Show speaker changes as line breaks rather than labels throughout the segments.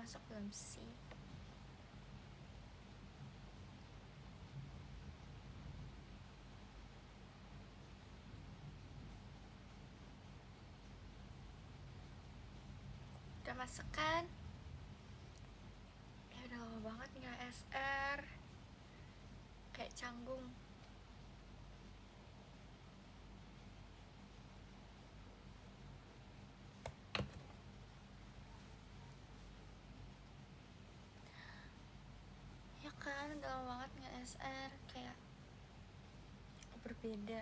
masuk belum sih? Udah masuk kan? Ya udah lama banget nggak SR, kayak canggung. Ya kan, udah lama banget nggak SR, kayak berbeda.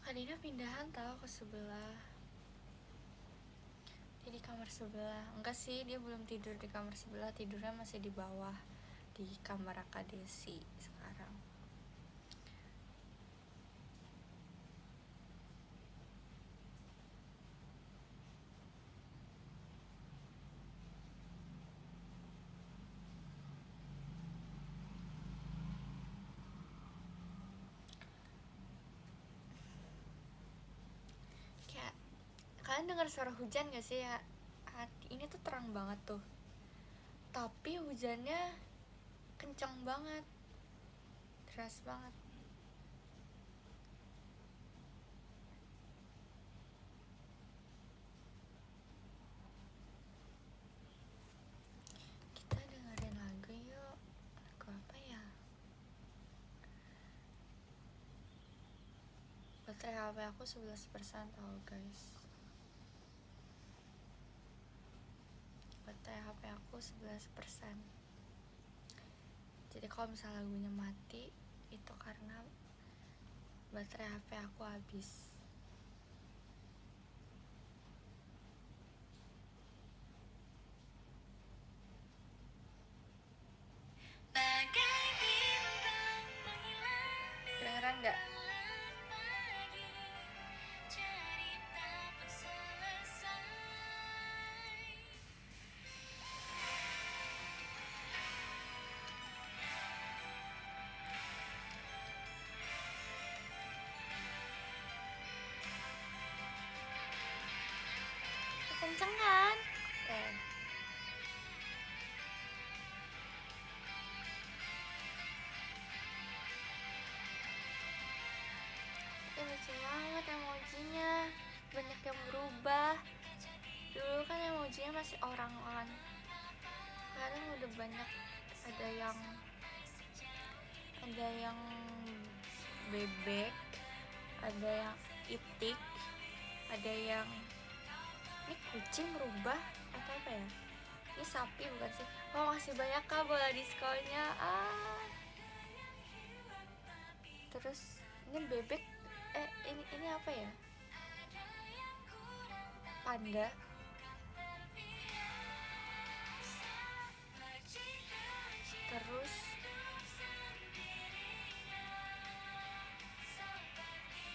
Kak Dina pindahan tau ke sebelah, dia di kamar sebelah. Enggak sih, dia belum tidur di kamar sebelah, tidurnya masih di bawah di kamar Kak Desi sekarang. Kayak kalian dengar suara hujan gak sih ya? Ini tuh terang banget tuh, tapi hujannya kencang banget, deras banget. Kita dengerin lagu yuk. Lagu apa ya? Baterai HP aku 11% tau guys. Baterai HP aku 11%. Jadi kalau misalnya lagunya mati, itu karena baterai HP aku habis. Kedengeran gak? Kenceng kan? Oke. Ini lucu banget emojinya, banyak yang berubah. Dulu kan emojinya masih orang-orang, sekarang udah banyak. Ada yang bebek, ada yang itik, ada yang ini kucing berubah atau apa ya? Ini sapi bukan sih? Oh, masih banyak kak bola diskonnya. Terus ini bebek, ini apa ya? Panda. Terus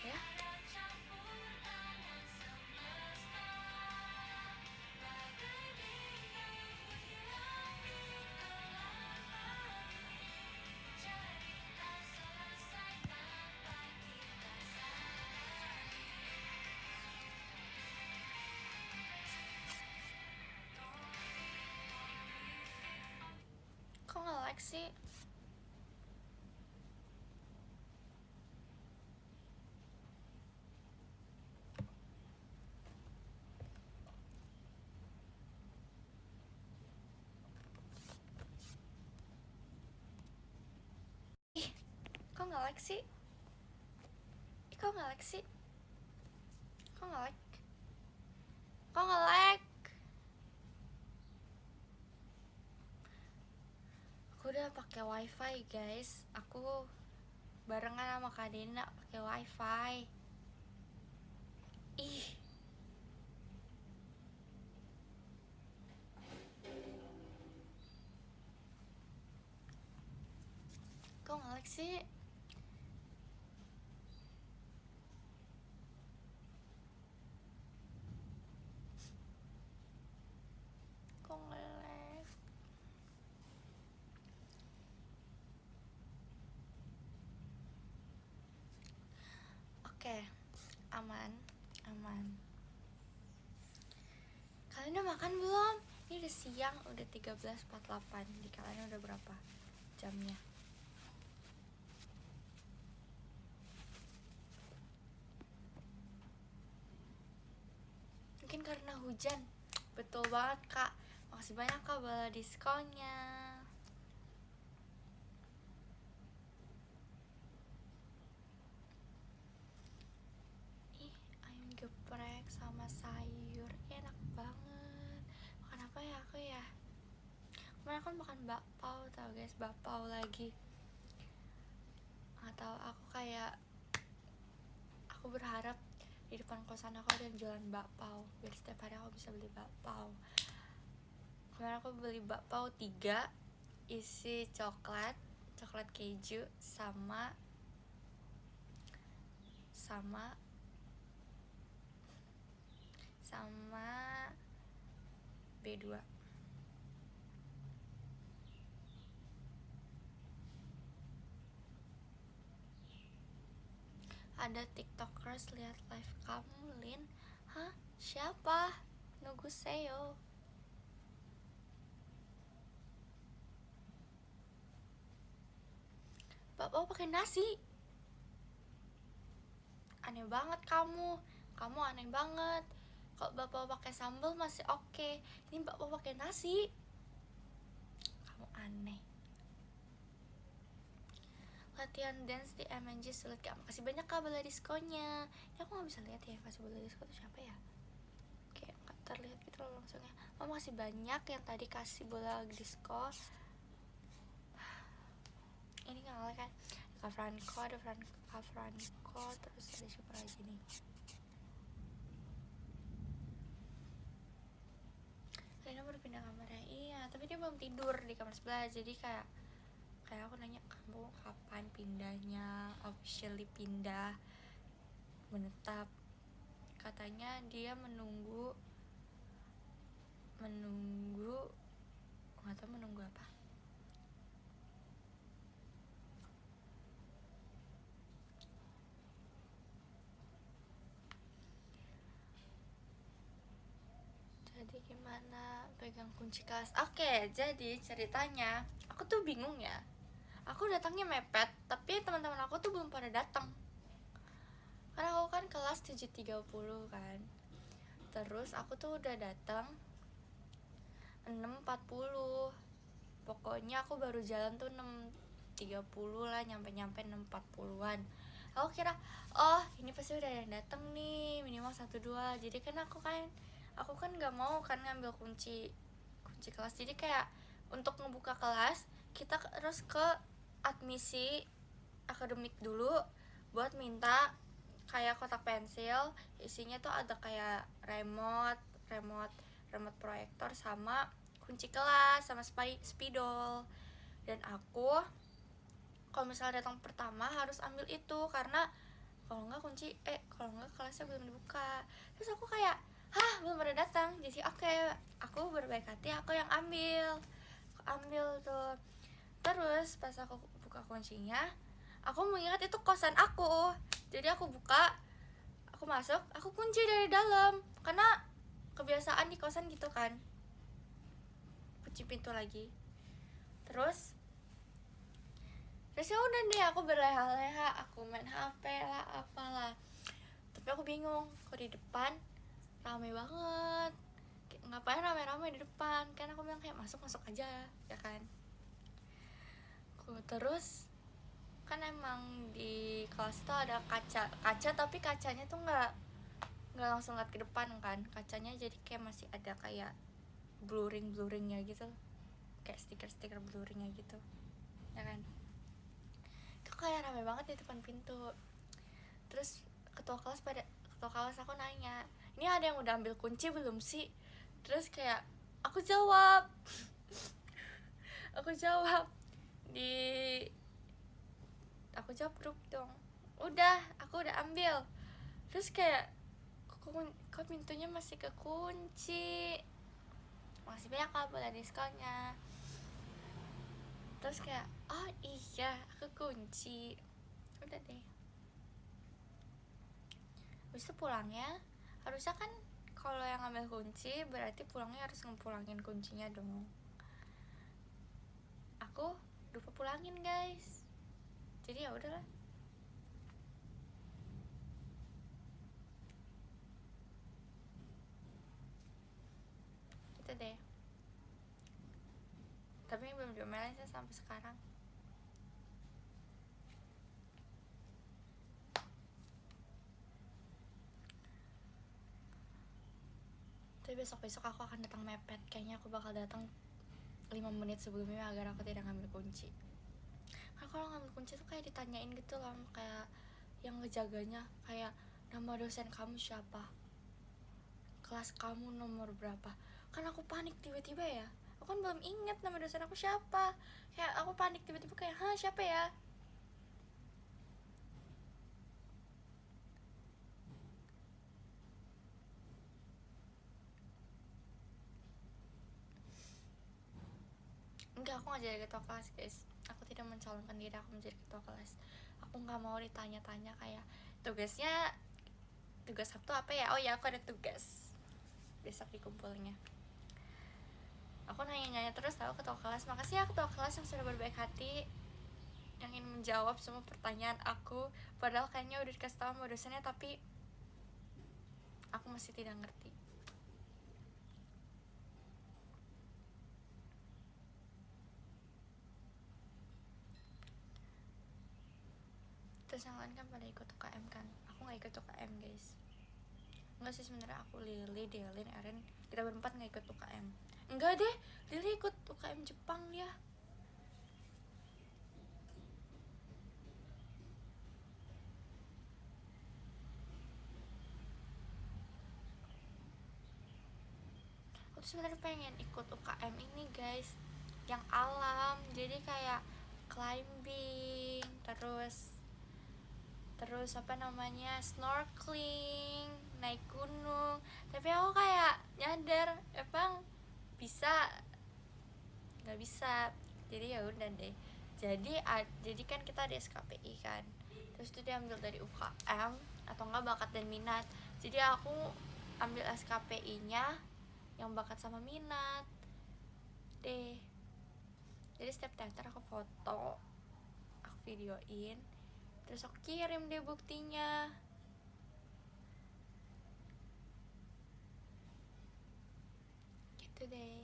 ya, kok nge-like sih? Kok nge-like sih? Kok nge-like sih? Kok nge-like? Kok nge-like? Aku udah pakai wifi guys. Aku barengan sama Kak Dina pakai wifi. Ih, kok nge-like sih? Kok nge-like? aman. Kalian udah makan belum? Ini udah siang, udah 13.48. Di kalian udah berapa jamnya? Mungkin karena hujan. Betul banget kak. Makasih banyak kak bala diskonnya. Ih, ayam geprek sama sayur enak banget. Makan apa ya aku ya? Kemarin aku makan bakpao tau guys, bakpao lagi. Atau aku kayak, aku berharap di depan kosan aku ada yang jualan bakpao, biar setiap hari aku bisa beli bakpao. Kemarin aku beli bakpao 3, isi coklat keju sama B2. Ada tiktokers lihat live kamu, Lin. Hah? Siapa? Nuguseyo. Bakpao pakai nasi. Aneh banget kamu aneh banget. Kalau bakpao pakai sambal masih oke. Ini bakpao pakai nasi. Kamu aneh. Latihan dance di MNJ sulit kak. Makasih banyak kak bola diskonnya. Ini aku gak bisa lihat ya kasih bola diskon itu siapa ya. Kayak gak terlihat gitu loh langsungnya. Makasih banyak yang tadi kasih bola diskon. Ini gak ngalahin kan. Kak Franco, ada Kak Franco. Terus ada siapa lagi nih. Rena baru pindah kamarnya. Iya, tapi dia belum tidur di kamar sebelah. Jadi kayak aku nanya, kamu kapan pindahnya, officially pindah, menetap. Katanya dia menunggu nggak tahu menunggu apa. Jadi gimana pegang kunci kelas? Oke, jadi ceritanya aku tuh bingung ya. Aku datangnya mepet, tapi teman-teman aku tuh belum pada datang. Karena aku kan kelas 7.30 kan. Terus aku tuh udah datang 6.40. Pokoknya aku baru jalan tuh 6.30 lah, nyampe 6.40-an. Aku kira, oh ini pasti udah ada yang datang nih, minimal 1-2. Jadi kan aku kan nggak mau kan ngambil kunci kelas. Jadi kayak untuk ngebuka kelas kita harus ke admisi akademik dulu buat minta kayak kotak pensil, isinya tuh ada kayak remote proyektor sama kunci kelas sama spidol. Dan aku kalau misalnya datang pertama harus ambil itu, karena kalau nggak kelasnya belum dibuka. Terus aku kayak, belum pada datang. Jadi oke, aku berbaik hati, aku yang ambil tuh. Terus pas aku buka kuncinya, aku mengingat itu kosan aku. Jadi aku buka, aku masuk, aku kunci dari dalam. Karena kebiasaan di kosan gitu kan, kunci pintu lagi. Terus ya udah deh, aku berleha-leha, aku main HP lah, apalah. Tapi aku bingung, kok di depan rame banget. Ngapain rame-rame di depan? Kan aku bilang kayak masuk aja, ya kan. Terus kan emang di kelas itu ada kaca, tapi kacanya tuh nggak langsung lihat ke depan kan. Kacanya jadi kayak masih ada kayak blurringnya gitu, kayak stiker blurringnya gitu, ya kan. Kayak rame banget di depan pintu. Terus ketua kelas aku nanya, ini ada yang udah ambil kunci belum sih? Terus kayak aku jawab grup dong, aku udah ambil. Terus kayak kok pintunya masih kekunci. Makasih banyak kak bola diskonnya. Terus kayak, oh iya aku kunci. Udah deh, habis itu pulangnya harusnya kan kalau yang ngambil kunci berarti pulangnya harus ngepulangin kuncinya dong. Aku lupa pulangin guys, jadi ya udahlah. Gitu deh. Tapi belum diomelin sih sampai sekarang. Tapi besok-besok aku akan datang mepet. Kayaknya aku bakal datang 5 menit sebelumnya agar aku tidak ngambil kunci. Karena kalau ngambil kunci tuh kayak ditanyain gitu loh, kayak yang ngejaganya kayak nama dosen kamu siapa, kelas kamu nomor berapa. Kan aku panik tiba-tiba ya, aku kan belum inget nama dosen aku siapa. Kayak aku panik tiba-tiba kayak, hah siapa ya. Enggak, aku gak jadi ketua kelas guys. Aku tidak mencalonkan diri aku menjadi ketua kelas. Aku gak mau ditanya-tanya kayak tugasnya, tugas Sabtu apa ya, oh ya aku ada tugas besok dikumpulnya. Aku nanya-nanya terus tahu ketua kelas. Makasih ya ketua kelas yang sudah berbaik hati, yang ingin menjawab semua pertanyaan aku. Padahal kayaknya udah dikasih tahu sama dosennya, tapi aku masih tidak ngerti. Terus yang lain kan pada ikut UKM kan, aku gak ikut UKM guys. Enggak sih sebenarnya, aku Lily, Delin, Erin, kita berempat gak ikut UKM. Enggak deh, Lily ikut UKM Jepang ya. Aku tuh sebenarnya pengen ikut UKM ini guys, yang alam. Jadi kayak climbing, terus apa namanya, snorkeling, naik gunung. Tapi aku kayak nyadar emang bisa nggak bisa. Jadi ya udah deh. Jadi kan kita ada SKPI kan, terus itu diambil dari UKM atau enggak bakat dan minat. Jadi aku ambil SKPI nya yang bakat sama minat deh. Jadi setiap teater aku foto, aku videoin, terus aku kirim deh buktinya. Gitu deh.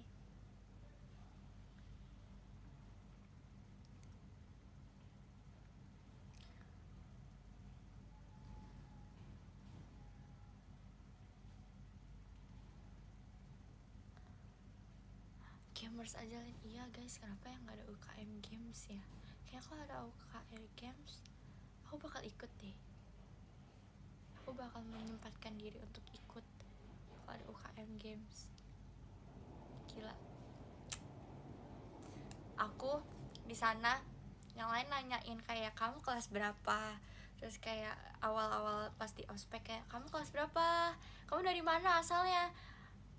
Gamers aja Lin. Iya guys, kenapa yang gak ada UKM Games ya? Kayak kalau ada UKM Games aku bakal ikut deh. Aku bakal menyempatkan diri untuk ikut kalau ada UKM Games. Gila. Aku di sana, yang lain nanyain kayak kamu kelas berapa, terus kayak awal-awal pas di ospek kayak kamu kelas berapa, kamu dari mana asalnya.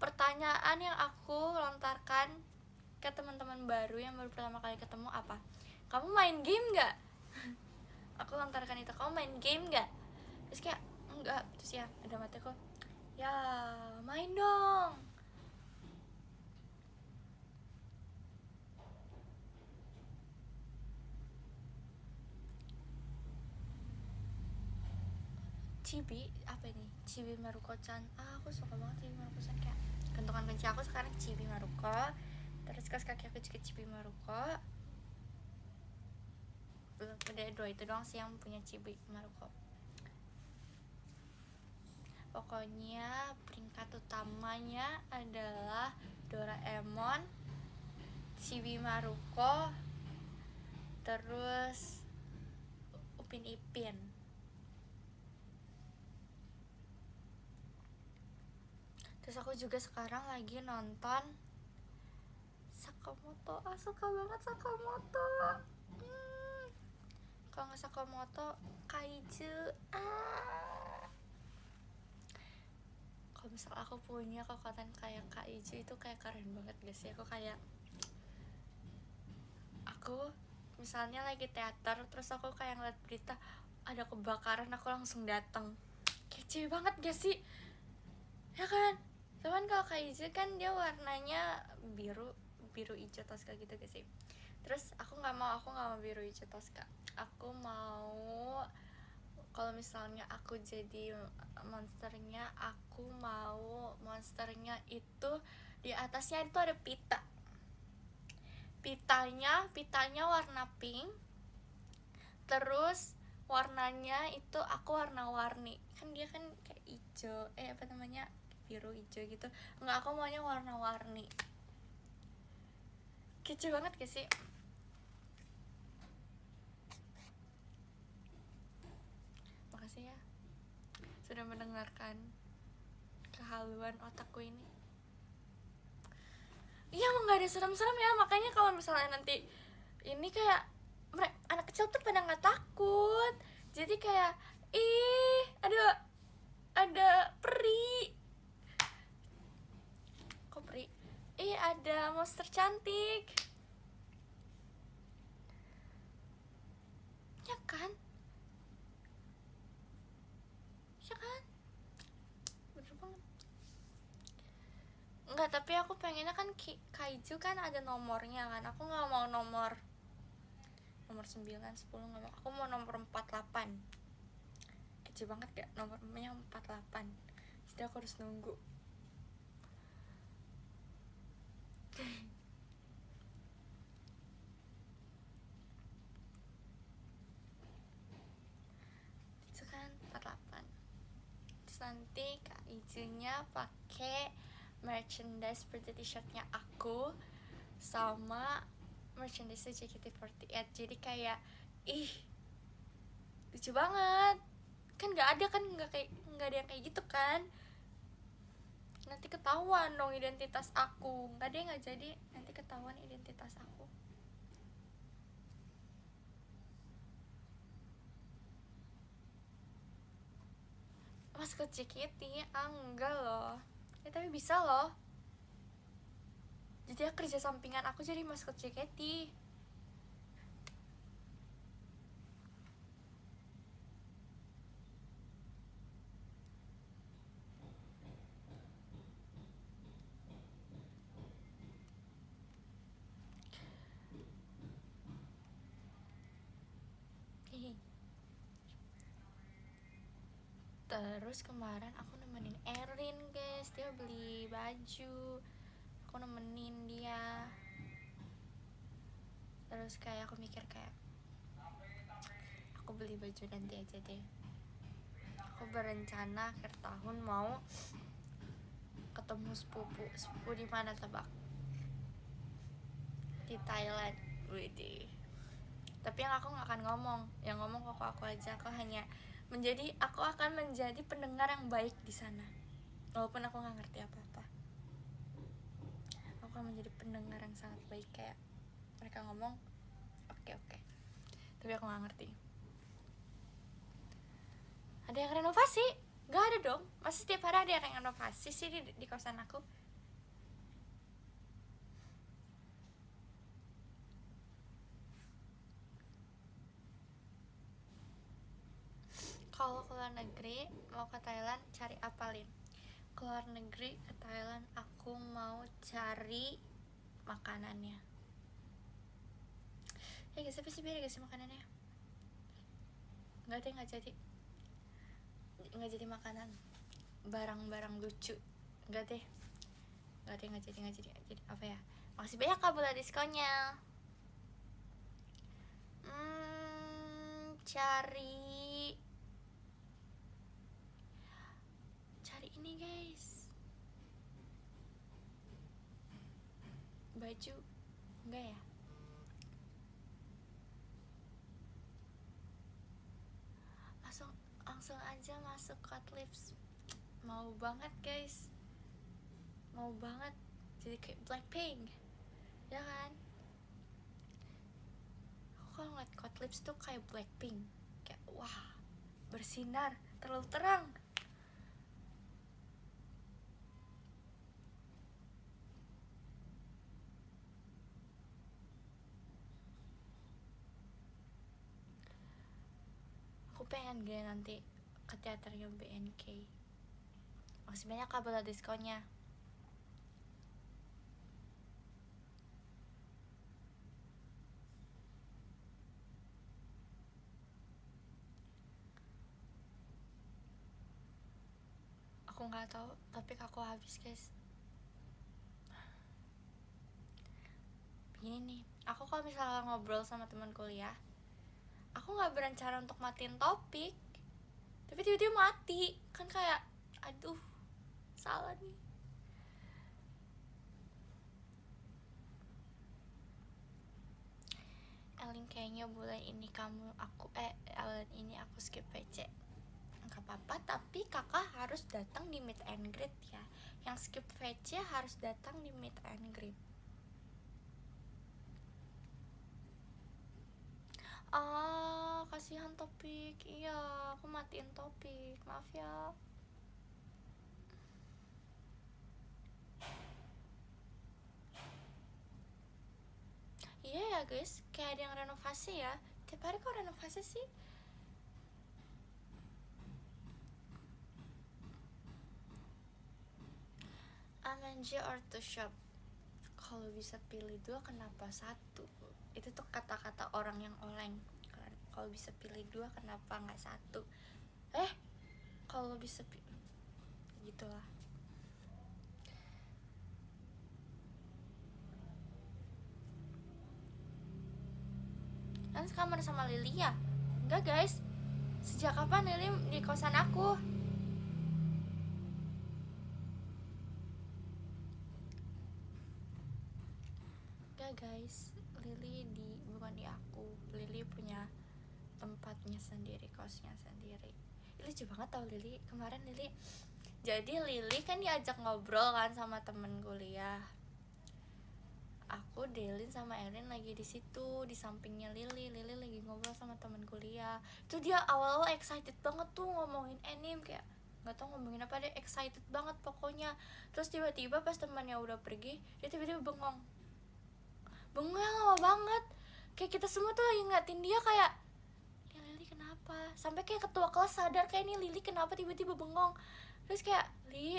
Pertanyaan yang aku lontarkan ke teman-teman baru yang baru pertama kali ketemu apa, kamu main game nggak? Aku lontarkan itu, kamu main game nggak? Terus kayak enggak. Terus ya ada mataku, ya main dong. Chibi apa ini, Chibi Maruko-chan. Aku suka banget Chibi Maruko-chan. Kayak gantungan kunci aku sekarang Chibi Maruko, terus kaos kaki aku juga Chibi Maruko. Udah dua itu doang sih yang punya Chibi Maruko. Pokoknya peringkat utamanya adalah Doraemon, Chibi Maruko, terus Upin Ipin. Terus aku juga sekarang lagi nonton Sakamoto. Suka banget Sakamoto. Kalau nggak Sakamoto, Kaiju. Kalau misal aku punya kekuatan kayak Kaiju itu kayak keren banget gak sih? Aku misalnya lagi teater, terus aku kayak ngeliat berita ada kebakaran, aku langsung datang. Kayak kece banget gak sih, ya kan? Cuman kalau Kaizu kan dia warnanya biru hijau Tosca gitu gak sih. Terus aku nggak mau biru hijau Tosca. Aku mau, kalau misalnya aku jadi monsternya, aku mau monsternya itu di atasnya itu ada pitanya warna pink. Terus warnanya itu aku warna-warni, kan dia kan kayak hijau, biru hijau gitu. Enggak, aku maunya warna-warni. Kece banget gak sih? Makasih ya sudah mendengarkan kehaluan otakku ini. Iya, emang gak ada serem-serem ya, makanya kalau misalnya nanti ini kayak anak kecil tuh pada nggak takut, jadi kayak ada peri, kok peri, ada monster cantik, ya kan, bener banget. Enggak, tapi aku pengennya kan kaiju kan ada nomornya kan, aku nggak mau nomor 9, 10 nggak mau, aku mau nomor 48. Kecil banget gak nomornya 48, jadi aku harus nunggu. Itu kan 48. Terus nanti kaijunya pakai merchandise seperti t-shirtnya aku sama merchandise JKT48. Jadi kayak lucu banget kan, nggak ada yang kayak gitu kan. Nanti ketahuan dong identitas aku, nggak jadi nanti ketahuan identitas aku. Maskot JKT enggak loh ya, tapi bisa loh, jadi kerja sampingan aku jadi maskot JKT. Terus kemarin aku nemenin Erin guys, dia beli baju, aku nemenin dia. Terus kayak aku mikir kayak aku beli baju nanti aja deh. Aku berencana akhir tahun mau ketemu sepupu di mana tebak? Di Thailand. Widih. Tapi yang aku nggak akan ngomong, yang ngomong kok aku aja. Aku akan menjadi pendengar yang baik di sana, walaupun aku nggak ngerti apa-apa. Aku akan menjadi pendengar yang sangat baik, kayak mereka ngomong oke, tapi aku nggak ngerti. Ada yang renovasi? Nggak ada dong, masa setiap hari ada yang renovasi sih di kosan aku? Kalau keluar negeri, mau ke Thailand, cari apa, Lin? Keluar negeri ke Thailand, aku mau cari makanannya. Ya guys, tapi sih beda guys makanannya. Nggak jadi makanan, barang-barang lucu. Nggak jadi apa ya. Makasih banyak Kak Bula diskonnya. Cari ini guys, baju. Enggak ya, langsung aja masuk Cutlips. Mau banget guys, mau banget jadi kayak Blackpink, ya kan? Aku kalau ngeliat Cutlips tuh kayak Blackpink, kayak wah, bersinar, terlalu terang. Aku pengen gak nanti ke teaternya BNK. Makasih banyak Kak buat diskonnya. Aku nggak tahu, topik aku habis guys. Begini nih, aku kalau misalnya ngobrol sama teman kuliah, aku nggak berencana untuk matiin topik, tapi tiba-tiba mati, kan kayak, aduh, salah nih. Elin, kayaknya bulan ini bulan ini aku skip PC. Gak apa-apa, tapi kakak harus datang di meet and greet ya. Yang skip VC harus datang di meet and greet. Kasihan topik. Iya, aku matiin topik, maaf ya. Iya ya guys, kayak ada yang renovasi ya. Tiap hari kok renovasi sih? Amanje or to shop? Kalau bisa pilih dua, kenapa satu? Itu tuh kata-kata orang yang oleng. Kalau bisa pilih dua, kenapa nggak satu? Kalau bisa pilih, gitulah. Kan sekamar sama Lily ya? Enggak guys, sejak kapan Lily di kosan aku? Enggak guys, Lily bukan di aku. Lily punya tempatnya sendiri, kosnya sendiri. Lucu banget tau Lily. Kemarin Lily kan diajak ngobrol kan sama temen kuliah. Aku, Delin sama Erin lagi di situ, di sampingnya Lily lagi ngobrol sama temen kuliah. Itu dia awal-awal excited banget tuh ngomongin anime, kayak nggak tau ngomongin apa, deh excited banget pokoknya. Terus tiba-tiba pas temannya udah pergi, dia tiba-tiba bengongnya lama banget. Kayak kita semua tuh lagi ngeliatin dia kayak, ya Lily kenapa? Sampai kayak ketua kelas sadar kayak, ini Lily kenapa tiba-tiba bengong. Terus kayak, Li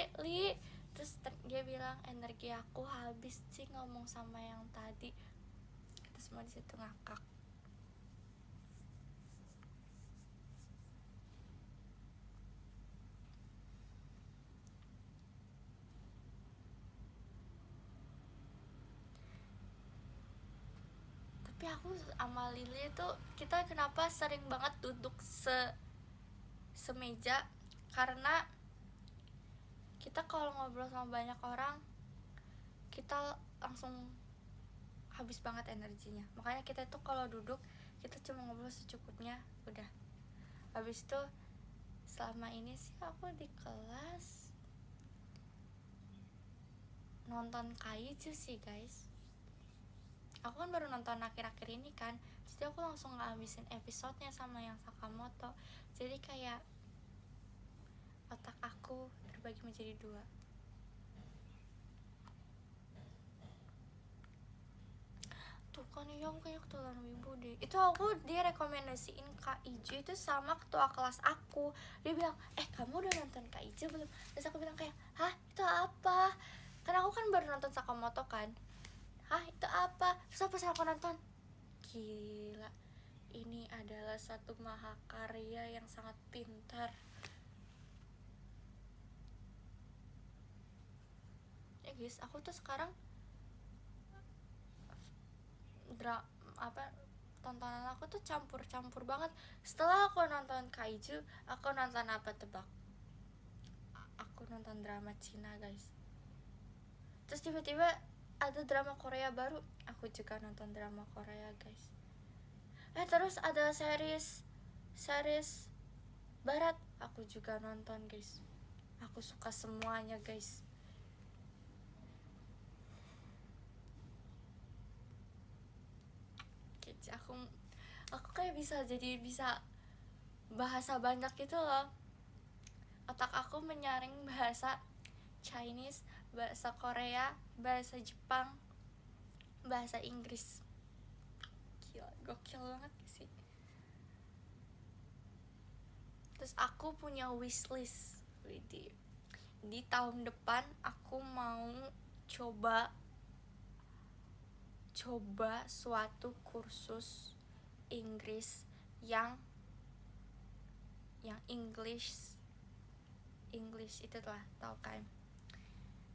terus dia bilang, energi aku habis sih ngomong sama yang tadi. Kita semua di situ ngakak. Tapi aku sama Lily tuh, kita kenapa sering banget duduk semeja, karena kita kalau ngobrol sama banyak orang, kita langsung habis banget energinya. Makanya kita tuh kalau duduk, kita cuma ngobrol secukupnya, udah. Habis itu selama ini sih aku di kelas nonton kaiju sih guys. Aku kan baru nonton akhir-akhir ini kan, jadi aku langsung ngabisin episodenya sama yang Sakamoto. Jadi kayak otak aku terbagi menjadi dua. Tuh kan, iya aku kayak ketulan wibu deh. Itu aku direkomendasiin Kaiju itu sama ketua kelas aku. Dia bilang, kamu udah nonton Kaiju belum? Terus aku bilang kayak, hah itu apa? Karena aku kan baru nonton Sakamoto kan. Hah itu apa? Terus pas aku nonton, gila, ini adalah satu mahakarya yang sangat pintar. Ya guys, aku tuh sekarang tontonan aku tuh campur-campur banget. Setelah aku nonton Kaiju, aku nonton apa tebak? Aku nonton drama Cina guys. Terus tiba-tiba ada drama Korea baru, aku juga nonton drama Korea guys. Terus ada series barat, aku juga nonton guys. Aku suka semuanya guys. Aku kayak bisa bahasa banyak gitu loh. Otak aku menyaring bahasa Chinese, bahasa Korea, bahasa Jepang, bahasa Inggris. Gila, gokil banget sih. Terus aku punya wishlist, di tahun depan aku mau coba suatu kursus Inggris yang English itu lah, tau kan.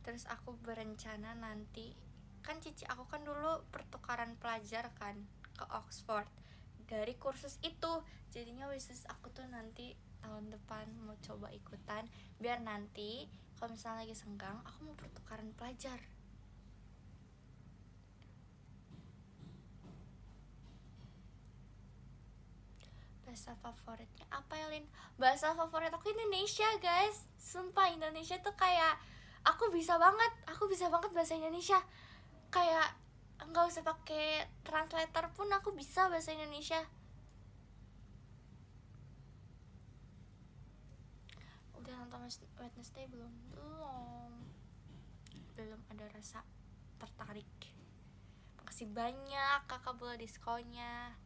Terus aku berencana nanti, kan cici aku kan dulu pertukaran pelajar kan ke Oxford dari kursus itu. Jadinya wishlist aku tuh nanti tahun depan mau coba ikutan, biar nanti kalau misalnya lagi senggang aku mau pertukaran pelajar. Bahasa favoritnya apa ya, Lin? Bahasa favorit aku Indonesia, guys. Sumpah Indonesia tuh kayak aku bisa banget bahasa Indonesia. Kayak nggak usah pakai translator pun aku bisa bahasa Indonesia. Udah nonton Wednesday belum ada rasa tertarik. Makasih banyak kakak bola diskonnya.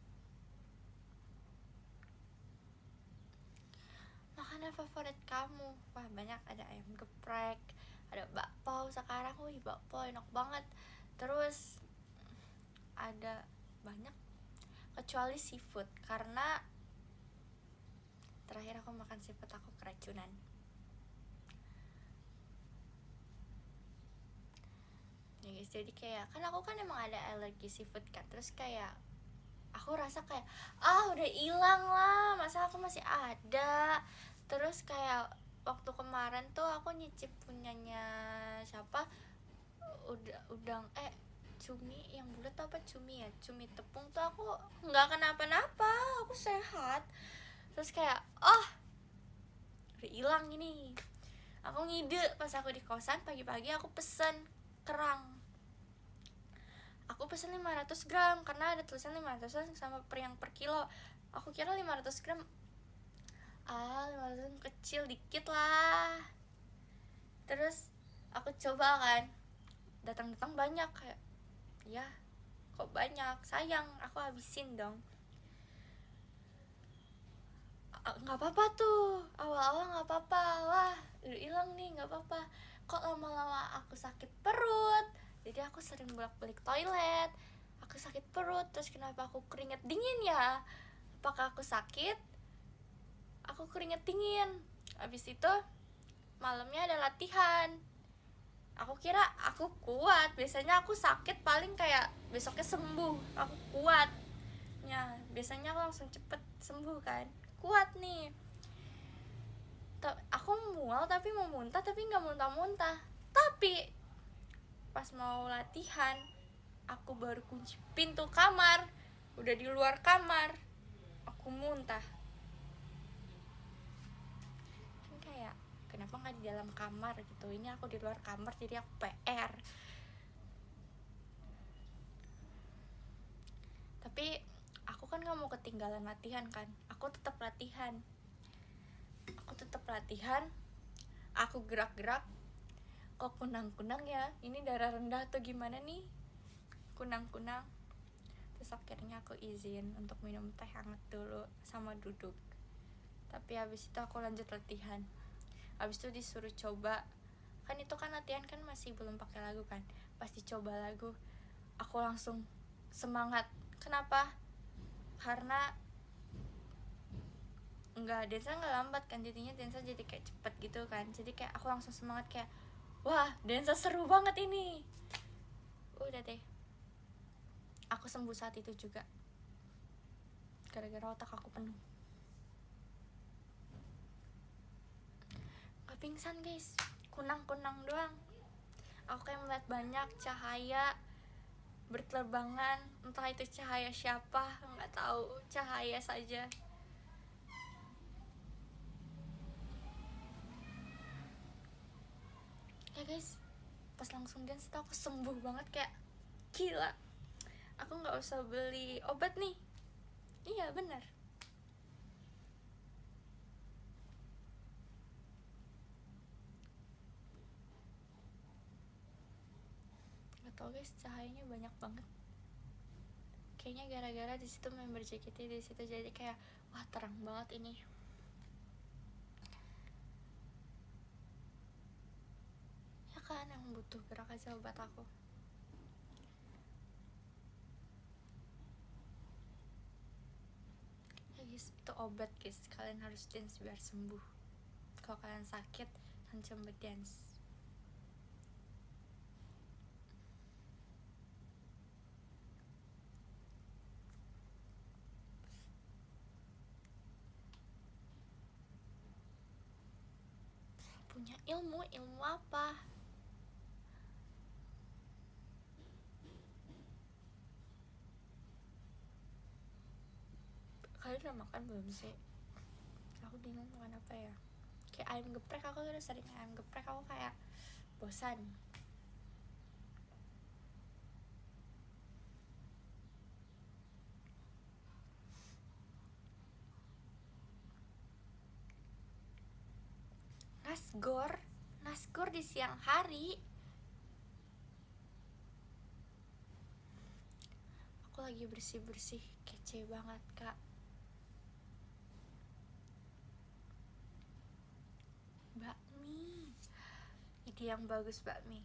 Makanan favorit kamu? Wah banyak, ada ayam geprek, ada bakpao sekarang, wih bakpao enak banget. Terus ada banyak, kecuali seafood, karena terakhir aku makan seafood aku keracunan. Ya guys, jadi kayak kan aku kan emang ada alergi seafood kan. Terus kayak aku rasa kayak udah hilang lah, masa aku masih ada. Terus kayak waktu kemarin tuh aku nyicip punyanya siapa, udang cumi yang bulat apa cumi tepung tuh, aku nggak kenapa-napa, aku sehat. Terus kayak udah hilang ini. Aku ngide pas aku di kosan, pagi-pagi aku pesen kerang. Aku pesen 500 gram karena ada tulisan 500 sama per kilo. Aku kira 500 gram 500 gram kecil dikit lah. Terus aku coba kan, datang banyak, kayak ya kok banyak, sayang, aku habisin dong. Nggak apa-apa tuh, awal-awal nggak apa-apa, wah udah hilang nih, nggak apa-apa. Kok lama-lama aku sakit perut, jadi aku sering bolak-balik toilet, aku sakit perut. Terus kenapa aku keringet dingin ya, apakah aku sakit? Aku keringet dingin. Abis itu malamnya ada latihan, aku kira aku kuat. Biasanya aku sakit paling kayak besoknya sembuh, aku kuat ya, biasanya aku langsung cepet sembuh kan, kuat nih. Aku mual tapi mau muntah, tapi nggak muntah-muntah. Tapi pas mau latihan, aku baru kunci pintu kamar, udah di luar kamar aku muntah. Kan kayak kenapa nggak di dalam kamar gitu, ini aku di luar kamar jadi aku PR. Tapi aku kan nggak mau ketinggalan latihan kan, aku tetap latihan, aku gerak-gerak. Kok kunang-kunang ya, ini darah rendah atau gimana nih, kunang-kunang. Terus akhirnya aku izin untuk minum teh hangat dulu sama duduk. Tapi habis itu aku lanjut latihan. Habis itu disuruh coba, kan itu kan latihan kan masih belum pakai lagu kan. Pas dicoba lagu, aku langsung semangat. Kenapa? Karena Densa nggak lambat kan, jadinya Densa jadi kayak cepet gitu kan. Jadi kayak aku langsung semangat, kayak wah Densa seru banget ini. Udah deh, aku sembuh saat itu juga, gara-gara otak aku penuh. Gak pingsan guys, kunang-kunang doang. Aku kayak melihat banyak cahaya berterbangan, entah itu cahaya siapa, nggak tahu, cahaya saja. Ya guys, pas langsung dance itu aku sembuh banget, kayak gila, aku nggak usah beli obat nih. Iya benar. Nggak tau guys, cahayanya banyak banget. Kayaknya gara-gara di situ member JKT di situ, jadi kayak wah terang banget ini. kan yang butuh gerak aja obat aku. Ya guys, itu obat guys, kalian harus dance biar sembuh. Kalau kalian sakit, kalian coba dance. Punya ilmu apa? Kalian udah makan belum sih? Aku bingung makan apa ya. Kayak ayam geprek, aku udah sering ayam geprek, aku kayak bosan. Nasgor di siang hari. Aku lagi bersih-bersih, kece banget kak. Bakmi, ide yang bagus bakmi.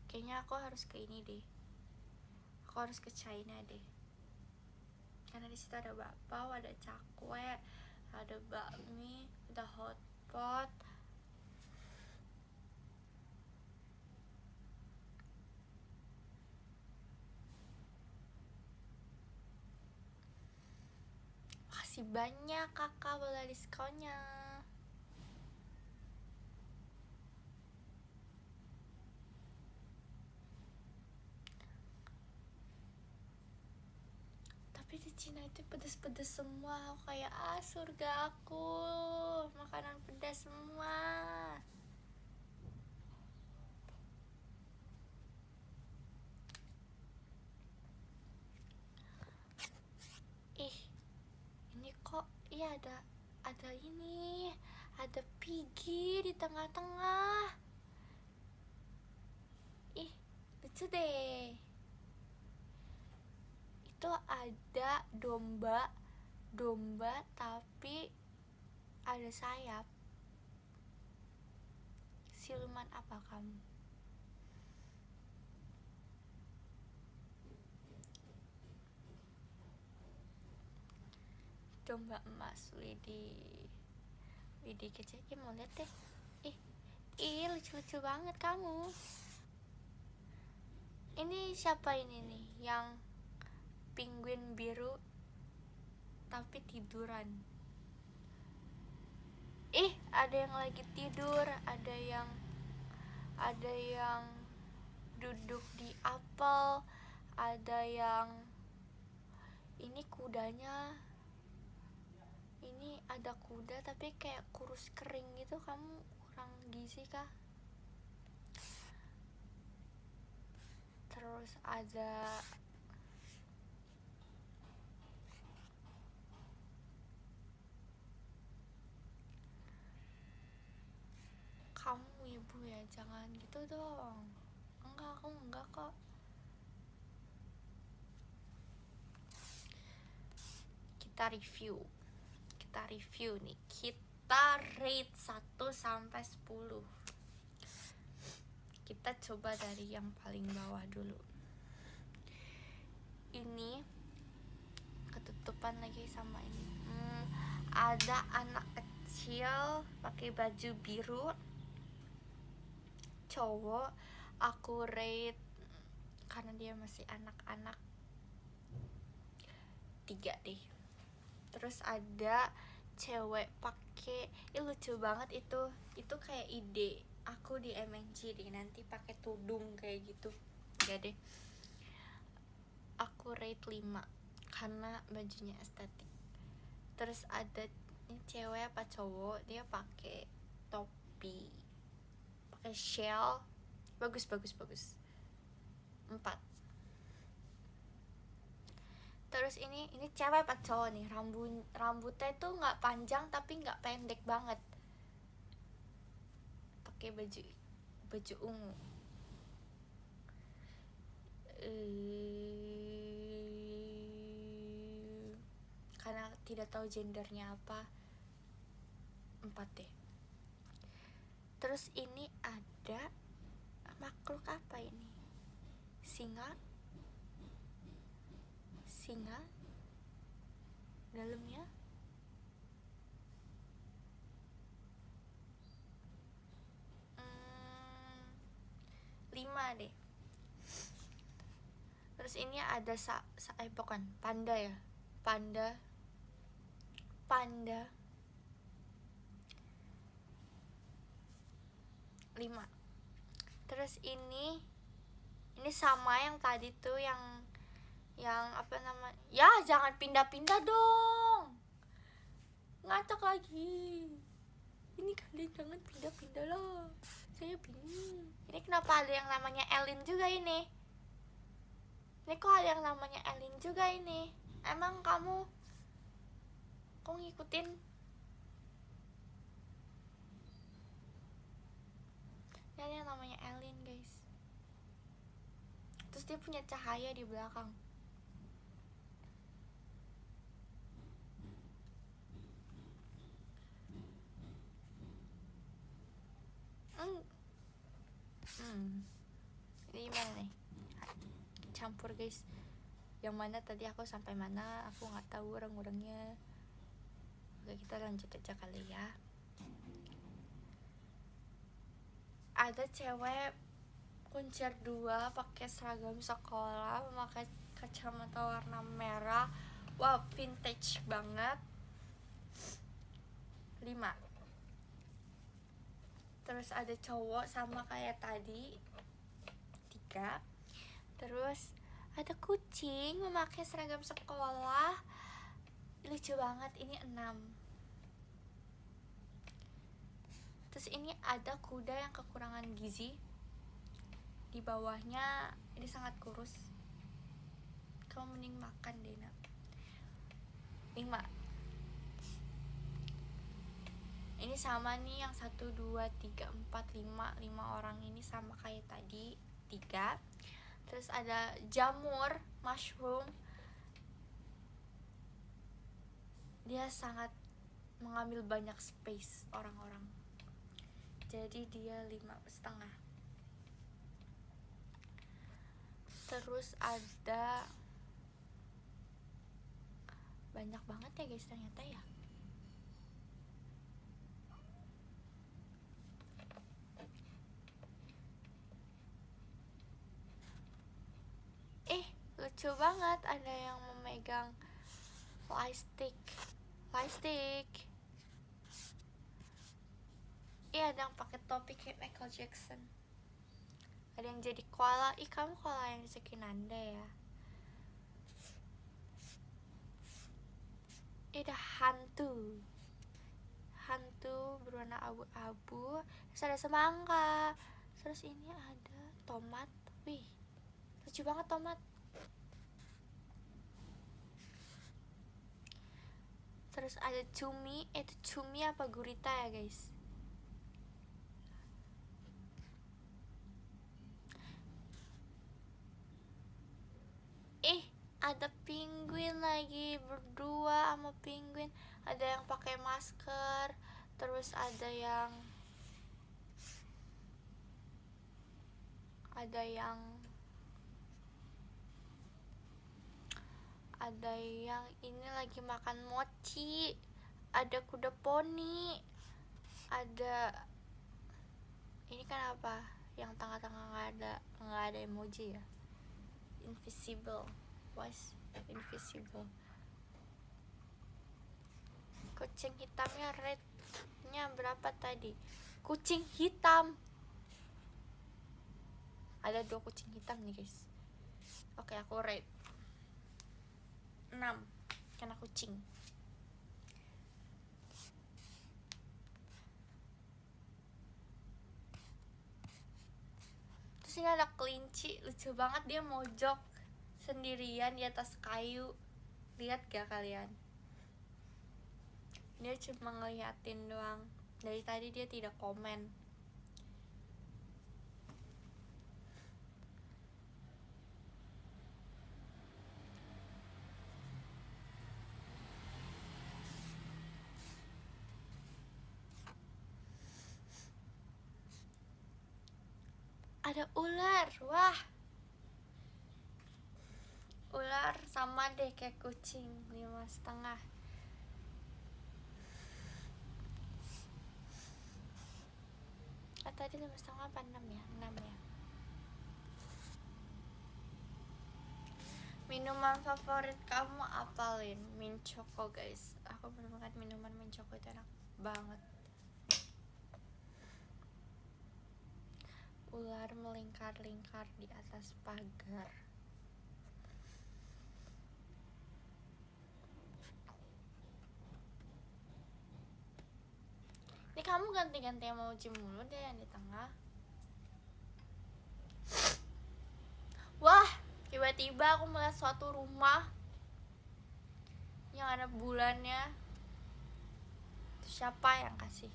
Kayaknya aku harus ke ini deh. Aku harus ke China deh. Karena di situ ada bakpao, ada cakwe, ada bakmi, ada hotpot. Makasih banyak kakak bola diskonnya. Tapi di Cina itu pedes-pedes semua. Aku kayak surga aku, makanan pedas semua. Ini kok iya ada ini, ada Piggy di tengah-tengah. Lucu deh. Itu ada domba tapi ada sayap. Siluman apa kamu? Domba emas, Widih kecil. Mau lihat deh. Lucu-lucu banget kamu. Ini siapa ini nih yang penguin biru tapi tiduran? Ada yang lagi tidur, ada yang duduk di apel, ada yang ini kudanya. Ini ada kuda tapi kayak kurus kering gitu. Kamu kurang gizi kah? Terus ada kamu ibu ya, jangan gitu dong. Enggak, aku enggak kok. Kita review nih. Kita rate 1 sampai 10. Kita coba dari yang paling bawah dulu. Ini ketutupan lagi sama ini. Ada anak kecil pakai baju biru, cowok. Aku rate karena dia masih anak-anak 3 deh. Terus ada cewek pakai, lucu banget itu kayak ide aku di MNC deh, nanti pakai tudung kayak gitu. Ya deh, aku rate 5 karena bajunya estetik. Terus ada ini cewek apa cowok, dia pakai topi, pakai shell, bagus 4. Terus ini cewek apa cowok nih, rambutnya tuh nggak panjang tapi nggak pendek banget, pakai baju ungu. Karena tidak tahu gendernya apa, 4 deh. Terus ini ada makhluk apa ini? Singa dalamnya. Lima deh. Terus ini ada bukan panda ya, panda 5. Terus ini sama yang tadi tuh, yang apa namanya ya, jangan pindah-pindah dong, ngacak lagi. Ini kalian jangan pindah-pindah lah, saya bingung. Ini kenapa ada yang namanya Elin juga ini? Ini kok ada yang namanya Elin juga ini? Emang kamu kok ngikutin? Ini ada yang namanya Elin guys. Terus dia punya cahaya di belakang. Ini gimana nih? Campur guys. Yang mana tadi aku sampai mana? Aku nggak tahu orang-orangnya. Oke, kita lanjut aja kali ya. Ada cewek kuncer 2 pakai seragam sekolah, memakai kacamata warna merah. Wow, vintage banget. 5. Terus ada cowok sama kayak tadi, 3. Terus ada kucing memakai seragam sekolah, lucu banget, ini 6. Terus ini ada kuda yang kekurangan gizi. Di bawahnya ini sangat kurus. Kamu mending makan deh nak. 5. Ini sama nih, yang 1, 2, 3, 4, 5 orang ini sama kayak tadi, 3. Terus ada jamur, mushroom. Dia sangat mengambil banyak space orang-orang. Jadi dia 5,5. Terus ada banyak banget ya guys ternyata ya. Lucu banget, ada yang memegang light stick. Ada yang pakai topi kayak Michael Jackson. Ada yang jadi koala. Kamu koala yang disukain Anda ya. Ada hantu berwarna abu-abu. Terus ada semangka. Terus ini ada tomat. Wih, lucu banget tomat. Terus ada cumi. Itu cumi apa gurita ya guys? Ada penguin lagi, berdua sama penguin. Ada yang pakai masker. Terus ada yang ini lagi makan mochi. Ada kuda poni. Ada ini kan apa? Yang tengah-tengah nggak ada emoji ya? Invisible. Was invisible. Kucing hitamnya rate-nya berapa tadi? Kucing hitam. Ada 2 kucing hitam nih guys. Oke, aku rate 6 karena kucing. Terus ini ada kelinci, lucu banget, dia mojok sendirian di atas kayu. Lihat gak kalian? Dia cuma ngeliatin doang. Dari tadi dia tidak komen. ada ular. Wah, ular sama deh kayak kucing, 5,5. Tadi 5,5 apa 6 ya? 6 ya. Minuman favorit kamu apa, Lin? Min Choco, guys. Aku pernah makan minuman Min Choco, itu enak banget. Ular melingkar-lingkar di atas pagar. Ini kamu ganti-ganti emoji mulu deh yang di tengah. Wah, tiba-tiba aku melihat suatu rumah yang ada bulannya. Itu siapa yang kasih?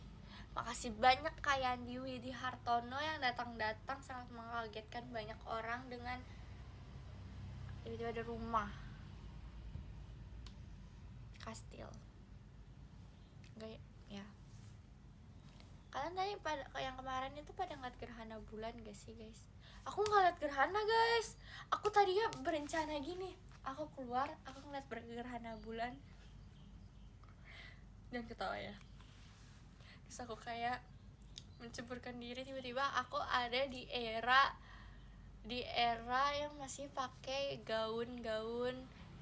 Makasih banyak Kak Yandi Widi Hartono yang datang-datang sangat mengagetkan banyak orang dengan tiba-tiba ada rumah kastil. Enggak ya. Kalian tadi pada yang kemarin itu pada ngeliat gerhana bulan gak sih, guys? Aku nggak liat gerhana, guys. Aku tadinya berencana gini, aku keluar, aku ngeliat gerhana bulan dan ketawa ya. Terus aku kayak menceburkan diri, tiba-tiba aku ada di era yang masih pakai gaun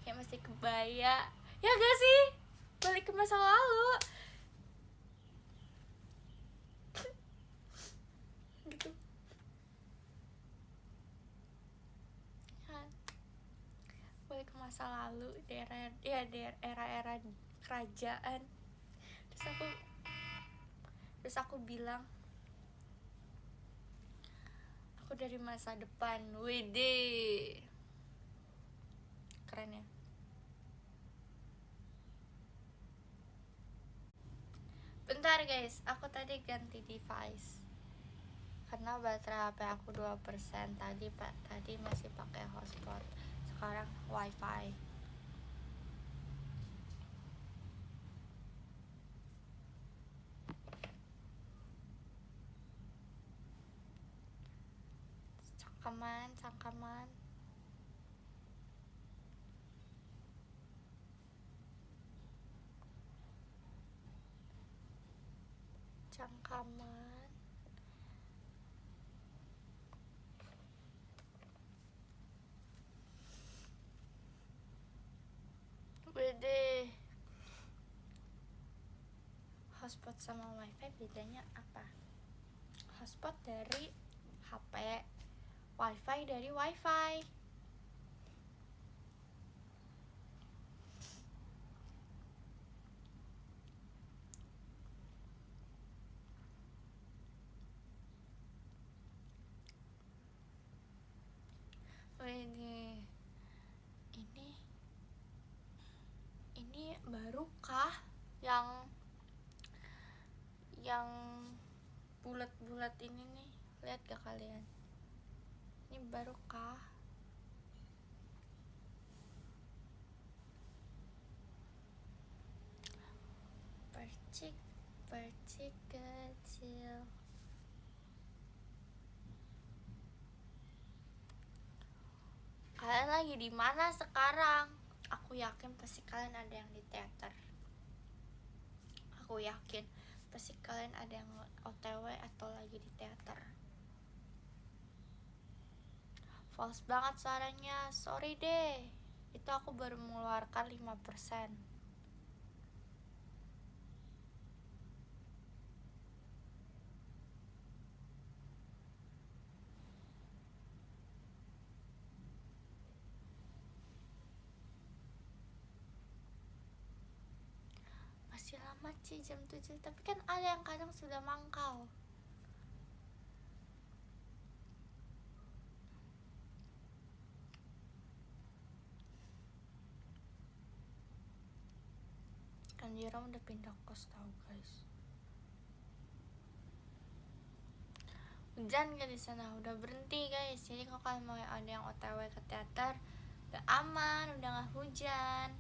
kayak masih kebaya, ya gak sih? Balik ke masa lalu gitu kan, balik ke masa lalu di era kerajaan. Terus aku bilang aku dari masa depan. Wede, keren ya. Bentar guys, aku tadi ganti device karena baterai HP aku 2%. Tadi masih pakai hotspot, sekarang wifi. Cangkaman Wede. Hotspot sama wifi bedanya apa? Hotspot dari HP, wifi dari wifi. Ini barukah yang bulat-bulat ini nih, lihat gak kalian? Ini barukah? Percik kecil. Kalian lagi di mana sekarang? Aku yakin pasti kalian ada yang di teater. Aku yakin pasti kalian ada yang OTW atau lagi di teater. False banget suaranya, sorry deh. Itu aku baru mengeluarkan 5%. Masih lama sih, jam 7. Tapi kan ada yang kadang sudah mangkal. Kan Jerome udah pindah kos tau guys. Hujan gak di sana? Udah berhenti guys. Jadi kalau kalian mau ada yang OTW ke teater, udah aman, udah gak hujan.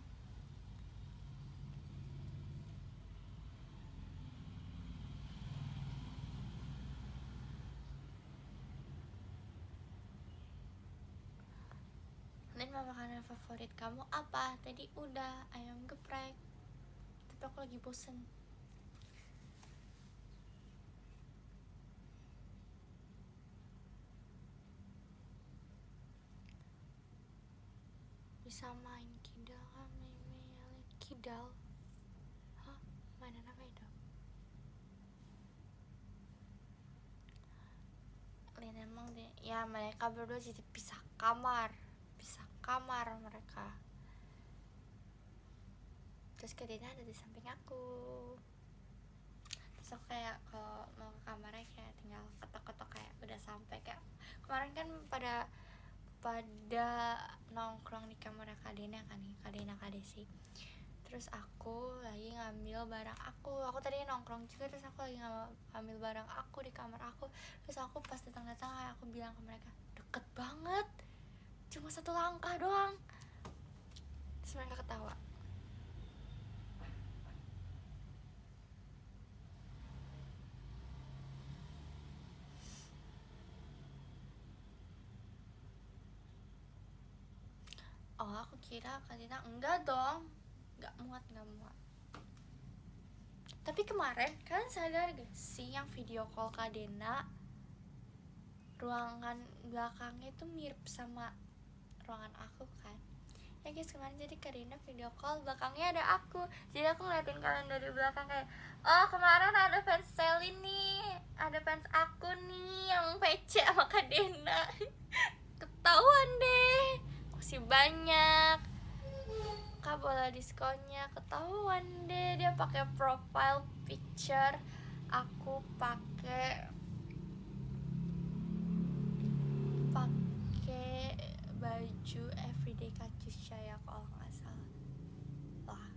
Dan makanan favorit kamu apa? Tadi udah ayam geprek, tapi aku lagi bosen. Bisa main kidal kan? Kidal? Hah? Mana nama itu? Lain emang deh. Ya mereka berdua jadi pisah kamar mereka. Terus Kadena ada di samping aku. Terus aku kayak kalau mau ke kamarnya kayak tinggal ketok-ketok kayak udah sampai. Kayak kemarin kan pada nongkrong di kamar Kadena kan nih, Kadena Kadesi. Terus aku lagi ngambil barang aku tadi nongkrong juga, terus aku lagi ngambil barang aku di kamar aku. Terus aku pas datang kayak aku bilang ke mereka, deket banget, cuma 1 langkah doang. Terus mereka ketawa. Oh aku kira Kadena enggak dong, enggak muat. Tapi kemarin kalian sadar gak sih yang video call Kadena, ruangan belakangnya itu mirip sama ruangan aku kan? Ya guys, kemarin jadi Kadena video call, belakangnya ada aku. Jadi aku ngeliatin kalian dari belakang kayak, oh kemarin ada fans Selin nih, ada fans aku nih yang PC sama Kadena. Ketahuan deh, masih banyak. Kak bola diskonnya, ketahuan deh. Dia pakai profile picture, aku pakai baju everyday Katusha ya kalau nggak salah lah.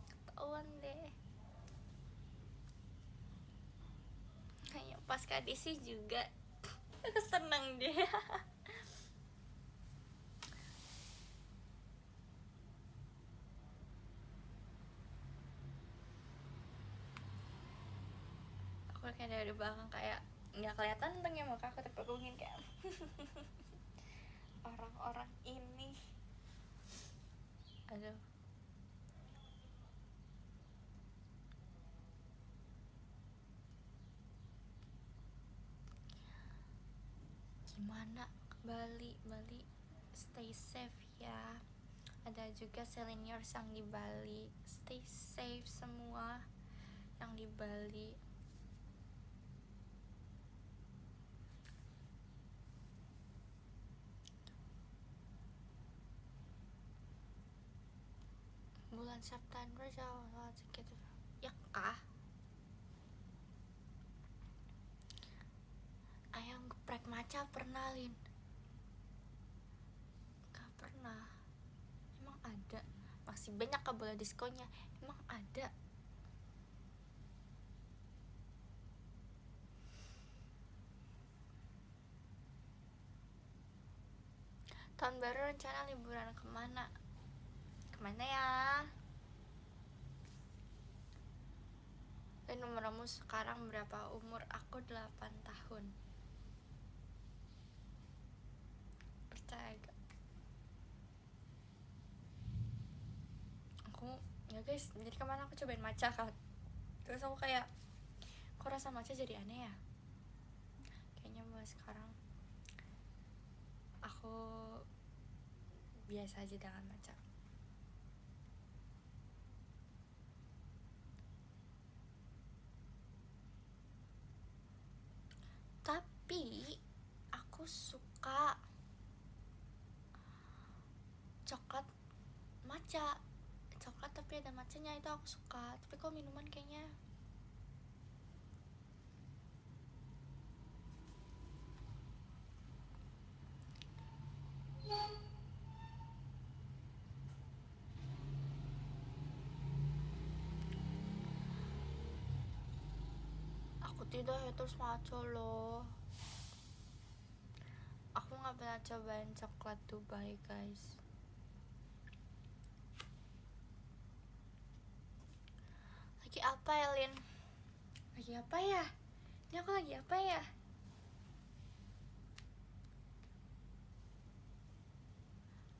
Ketahuan deh. Kayak pas Kadisi juga aku seneng deh. Aku kayak dari belakang kayak nggak kelihatan tentangnya muka aku, tapi aku ingin kayak orang-orang ini. Aduh. Gimana Bali stay safe ya. Ada juga seniors yang di Bali, stay safe semua yang di Bali. Bulan September jauh segitu ya kah? Ayam geprek maca pernah Lin? Gak pernah. Emang ada? Masih banyak kah bola diskonnya? Emang ada? Tahun baru rencana liburan kemana? Kemana ya? Dan umurmu sekarang berapa? Umur aku 8 tahun. Percaya gak? Aku ya guys, jadi kemana aku cobain matcha kan. Terus aku kayak, kok rasa matcha jadi aneh ya? Kayaknya mulai sekarang aku biasa aja dengan matcha. Tapi aku suka coklat matcha, coklat tapi ada matchanya, itu aku suka. Tapi kalau minuman kayaknya aku tidak haters matcha loh. Aku nggak pernah cobain coklat Dubai guys. Lagi apa ya Lin? Lagi apa ya? Ini aku lagi apa ya?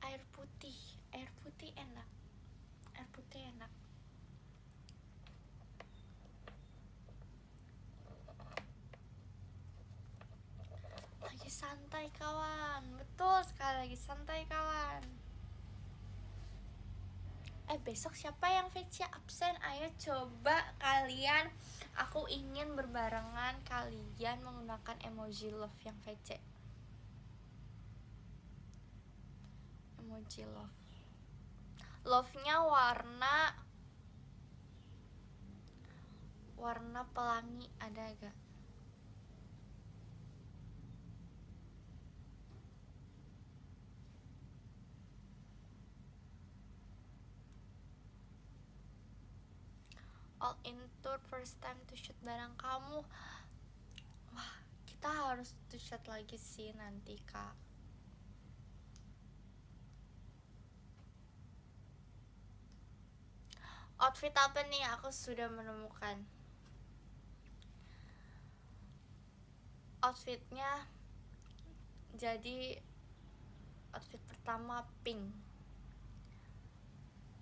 Air putih. Air putih enak. Air putih enak. Lagi santai kawan. Betul sekali, lagi santai kawan. Besok siapa yang VC absen? Ayo coba kalian. Aku ingin berbarengan kalian menggunakan emoji love yang VC. Emoji love. Love-nya warna pelangi, ada gak? All in tour, first time to shoot bareng kamu. Wah, kita harus to shoot lagi sih nanti kak. Outfit apa nih? Aku sudah menemukan. Outfitnya jadi outfit pertama pink,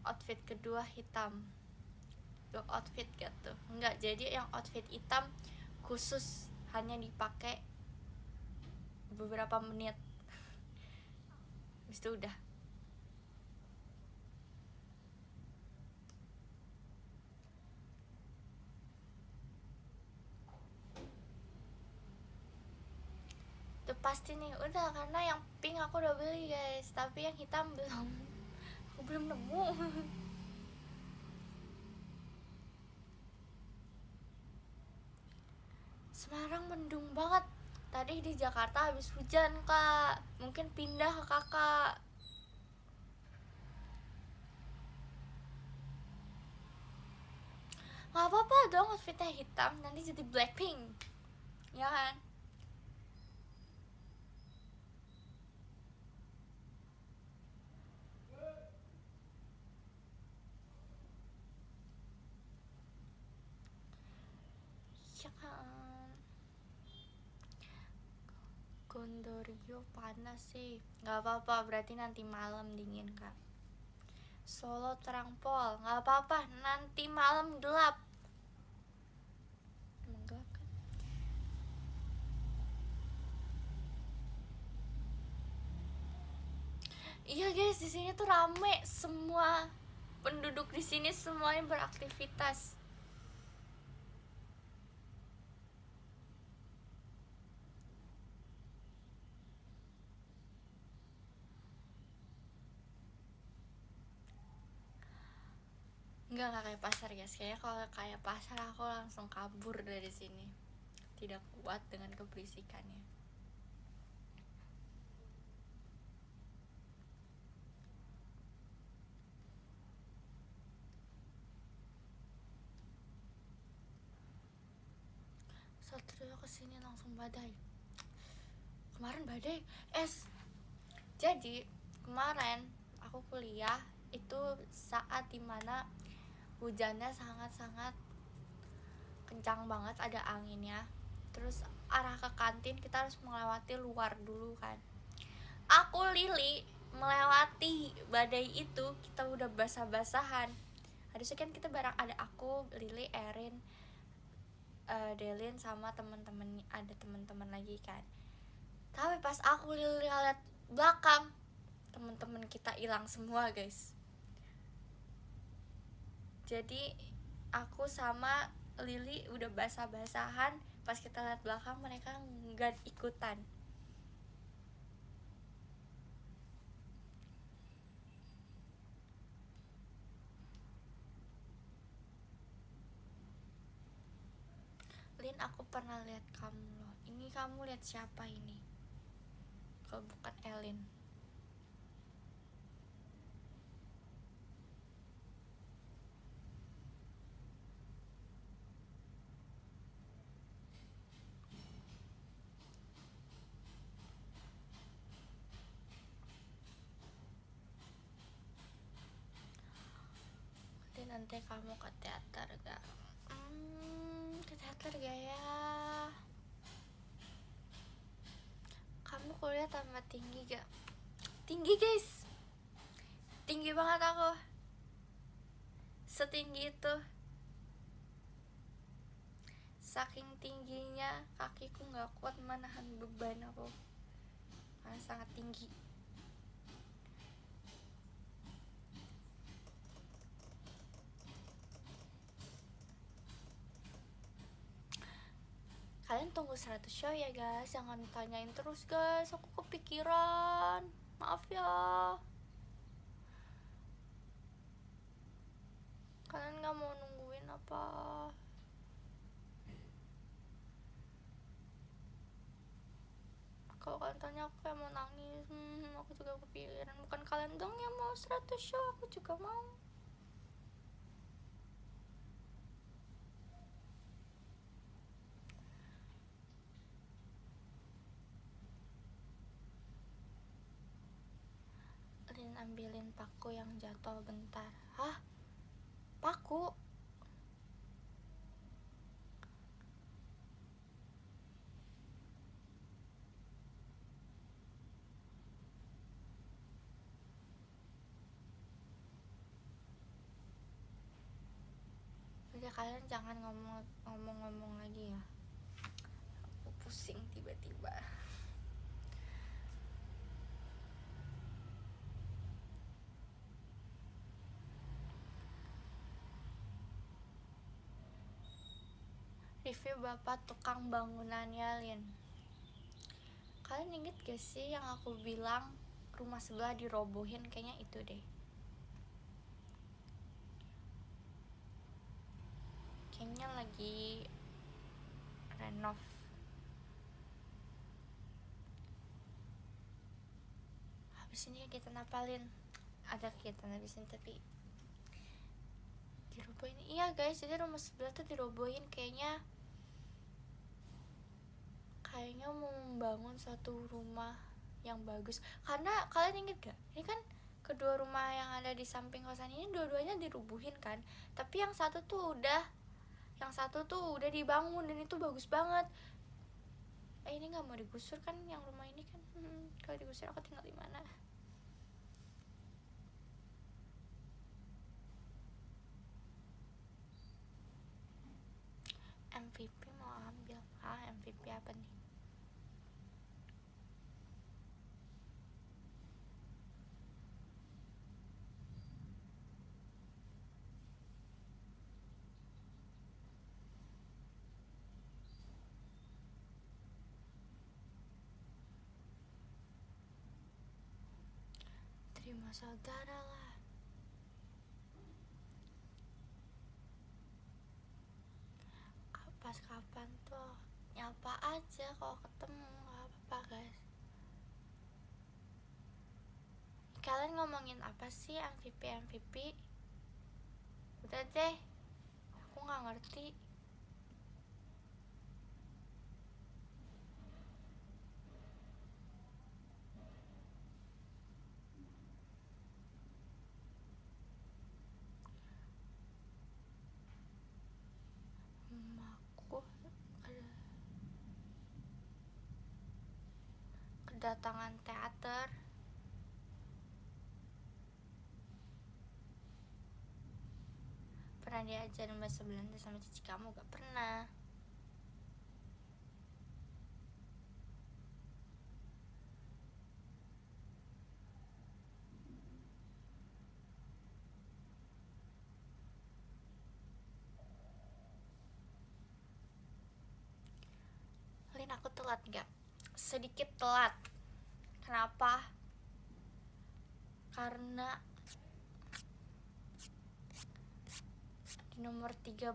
outfit kedua hitam. Dua outfit gitu. Enggak, jadi yang outfit hitam khusus hanya dipakai beberapa menit. Habis itu udah. Udah pasti nih, udah, karena yang pink aku udah beli guys, tapi yang hitam belum. Aku belum nemu. Semarang mendung banget. Tadi di Jakarta habis hujan kak. Mungkin pindah ke kakak. Gak apa-apa dong outfitnya hitam, nanti jadi Blackpink, ya kan? Ya kan? Gondorio panas sih. Gak apa-apa, berarti nanti malam dingin kak. Solo terang pol, gak apa-apa, nanti malam gelap. Emang gelap kan? Iya guys, di sini tuh rame, semua penduduk di sini semuanya beraktivitas. Enggak kayak pasar guys. Kayaknya kalau kayak pasar aku langsung kabur dari sini. Tidak kuat dengan keberisikannya. Satrio kesini langsung badai. Kemarin badai es. Jadi kemarin aku kuliah itu saat dimana hujannya sangat-sangat kencang banget, ada anginnya. Terus arah ke kantin kita harus melewati luar dulu kan. Aku Lili melewati badai itu, kita udah basah-basahan. Harusnya kan kita bareng, ada aku, Lili, Erin, Delin sama teman-teman, ada teman-teman lagi kan. Tapi pas aku Lili lihat belakang, teman-teman kita hilang semua guys. Jadi aku sama Lili udah basah-basahan, pas kita lihat belakang mereka nggak ikutan. Lin, aku pernah lihat kamu loh. Ini kamu lihat siapa ini? Kalau bukan Elin. Nanti kamu ke teater gak? Ke teater gak ya? kuliah tambah tinggi gak? Tinggi guys, tinggi banget aku, setinggi itu. Saking tingginya kakiku gak kuat menahan beban aku karena sangat tinggi. Kalian tunggu 100 show ya guys, jangan tanyain terus guys, aku kepikiran, maaf ya. Kalian gak mau nungguin apa? Kalau kalian tanya aku kayak mau nangis. Aku juga kepikiran. Bukan kalian dong yang mau 100 show, aku juga mau. Lin, ambilin paku yang jatuh bentar. Hah? Paku? Udah, kalian jangan ngomong lagi ya. Aku pusing tiba-tiba. Review bapak tukang bangunannya, Lin. Kalian inget gak sih yang aku bilang rumah sebelah dirobohin? Kayaknya itu deh. Kayaknya lagi renov. Habis ini kita napalin. Ada kegiatan habis ini tapi dirobohin. Iya guys, jadi rumah sebelah tuh dirobohin. Kayaknya mau membangun satu rumah yang bagus. Karena kalian inget gak? Ini kan kedua rumah yang ada di samping kosan ini dua-duanya dirubuhin kan. Tapi yang satu tuh udah dibangun dan itu bagus banget. Ini nggak mau digusur kan yang rumah ini kan? Kalau digusur aku tinggal di mana? MVP mau ambil. MVP apa nih? Terima saudara lah. Pas kapan tuh nyapa aja kalau ketemu, nggak apa-apa guys. Kalian ngomongin apa sih MVP? Udah deh, aku nggak ngerti. Aku kedatangan teater. Pernah diajarin bahasa Belanda sama cici kamu? Gak pernah. Lin, aku telat gak? Sedikit telat. Kenapa? Karena di nomor 13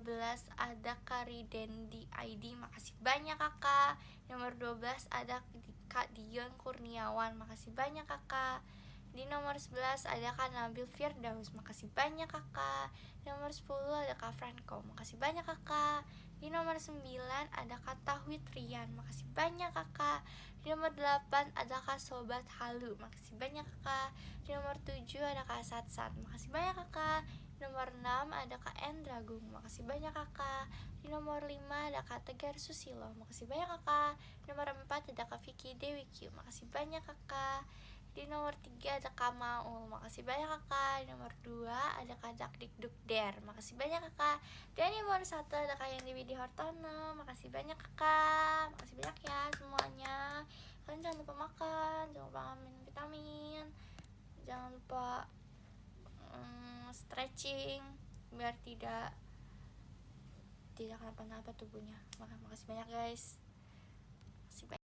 ada Karidendi ID, makasih banyak kakak. Di nomor 12 ada Kak Dion Kurniawan, makasih banyak kakak. Di nomor 11 ada Kak Nabil Firdaus, makasih banyak kakak. Di nomor 10 ada Kak Franco, makasih banyak kakak. Di nomor 9 ada Kak Tauhid Rian, makasih banyak kakak. Di nomor 8 ada Kak Sobat Halu, makasih banyak kakak. Di nomor 7 ada Kak Satsat, makasih banyak kakak. nomor 6 ada Kak Endra Agung, makasih banyak kakak. Di nomor 5 ada Kak Tegar Susilo, makasih banyak kakak. Di nomor 4 ada Kak Vicky Dewi Q, makasih banyak kakak. Di nomor 3 ada Kak Maul, makasih banyak kakak. Di nomor 2 ada Kak Dakdikduk Der, makasih banyak kakak. Dan di nomor 1 ada Kak Yandi Widi Hartono, makasih banyak kakak. Makasih banyak ya semuanya. Kalian jangan lupa makan, jangan lupa minum vitamin, jangan lupa stretching biar tidak kenapa-napa tubuhnya. Makasih banyak guys. Makasih banyak.